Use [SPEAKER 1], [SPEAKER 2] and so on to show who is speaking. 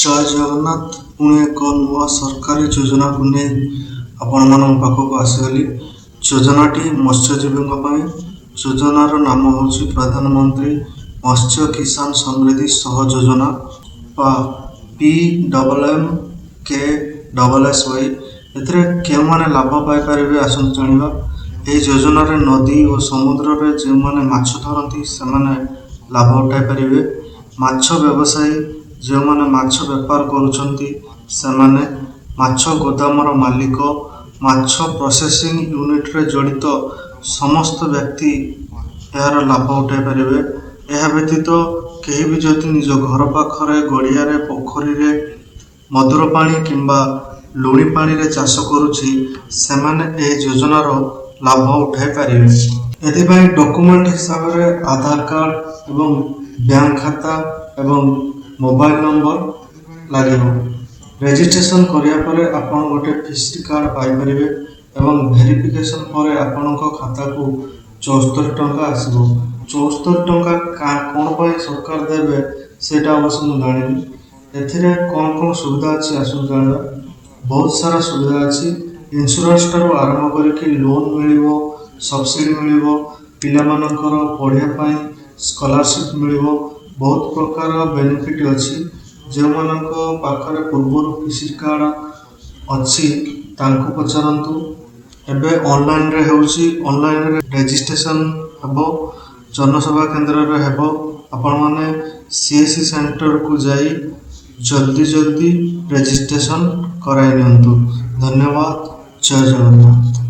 [SPEAKER 1] ଜୟ ଜଗନ୍ନାଥ। ପୁଣି ଏକ ନୂଆ ସରକାରୀ ଯୋଜନାକୁ ନେଇ ଆପଣମାନଙ୍କ ପାଖକୁ ଆସିଗଲି। ଯୋଜନାଟି ମତ୍ସ୍ୟଜୀବୀଙ୍କ ପାଇଁ। ଯୋଜନାର ନାମ ହେଉଛି ପ୍ରଧାନମନ୍ତ୍ରୀ ମତ୍ସ୍ୟ କିଷାନ ସମୃଦ୍ଧି ସହ ଯୋଜନା ବା PMMKSSY। ଏଥିରେ କେଉଁମାନେ ଲାଭ ପାଇପାରିବେ ଆସନ୍ତୁ ଜାଣିବା। ଏହି ଯୋଜନାରେ ନଦୀ ଓ ସମୁଦ୍ରରେ ଯେଉଁମାନେ ମାଛ ଧରନ୍ତି ସେମାନେ ଲାଭ ଉଠାଇପାରିବେ। ମାଛ ବ୍ୟବସାୟୀ ଯେଉଁମାନେ ମାଛ ବେପାର କରୁଛନ୍ତି ସେମାନେ, ମାଛ ଗୋଦାମର ମାଲିକ, ମାଛ ପ୍ରୋସେସିଂ ୟୁନିଟ୍ରେ ଜଡ଼ିତ ସମସ୍ତ ବ୍ୟକ୍ତି ଏହାର ଲାଭ ଉଠାଇପାରିବେ। ଏହା ବ୍ୟତୀତ କେହି ବି ଯଦି ନିଜ ଘର ପାଖରେ ଗଡ଼ିଆରେ, ପୋଖରୀରେ ମଧୁର ପାଣି କିମ୍ବା ଲୁଣି ପାଣିରେ ଚାଷ କରୁଛି ସେମାନେ ଏହି ଯୋଜନାର ଲାଭ ଉଠାଇ ପାରିବେ। ଏଥିପାଇଁ ଡକୁମେଣ୍ଟ ହିସାବରେ ଆଧାର କାର୍ଡ଼ ଏବଂ ବ୍ୟାଙ୍କ ଖାତା ଏବଂ ମୋବାଇଲ ନମ୍ବର ଲାଗିବ। ରେଜିଷ୍ଟ୍ରେସନ କରିବା ପରେ ଆପଣ ଗୋଟେ ଫିସ୍ଡ କାର୍ଡ଼ ପାଇପାରିବେ ଏବଂ ଭେରିଫିକେସନ ପରେ ଆପଣଙ୍କ ଖାତାକୁ 74 ଟଙ୍କା ଆସିବ। 74 ଟଙ୍କା କ'ଣ ପାଇଁ ସରକାର ଦେବେ ସେଇଟା ଅବଶ୍ୟ ମୁଁ ଜାଣିନି। ଏଥିରେ କ'ଣ କ'ଣ ସୁବିଧା ଅଛି ଆସନ୍ତୁ ଜାଣିବା। ବହୁତ ସାରା ସୁବିଧା ଅଛି। ଇନ୍ସୁରାନ୍ସ ଠାରୁ ଆରମ୍ଭ କରିକି ଲୋନ୍ ମିଳିବ, ସବସିଡ଼ି ମିଳିବ, ପିଲାମାନଙ୍କର ପଢ଼ିବା ପାଇଁ ସ୍କଲାରସିପ୍ ମିଳିବ। ବହୁତ ପ୍ରକାର ବେନିଫିଟ୍ ଅଛି। ଯେଉଁମାନଙ୍କ ପାଖରେ ପୂର୍ବରୁ ଫିସ୍ଡ କାର୍ଡ଼ ଅଛି ତାଙ୍କୁ ପଚାରନ୍ତୁ। ଏବେ ଅନଲାଇନ୍ରେ ହେଉଛି, ଅନଲାଇନ୍ରେ ରେଜିଷ୍ଟ୍ରେସନ ହେବ, ଜନସେବା କେନ୍ଦ୍ରରେ ହେବ। ଆପଣମାନେ CSC ସେଣ୍ଟରକୁ ଯାଇ ଜଲ୍ଦି ରେଜିଷ୍ଟ୍ରେସନ କରାଇ ନିଅନ୍ତୁ। ଧନ୍ୟବାଦ। ଜୟ ଜଗନ୍ନାଥ।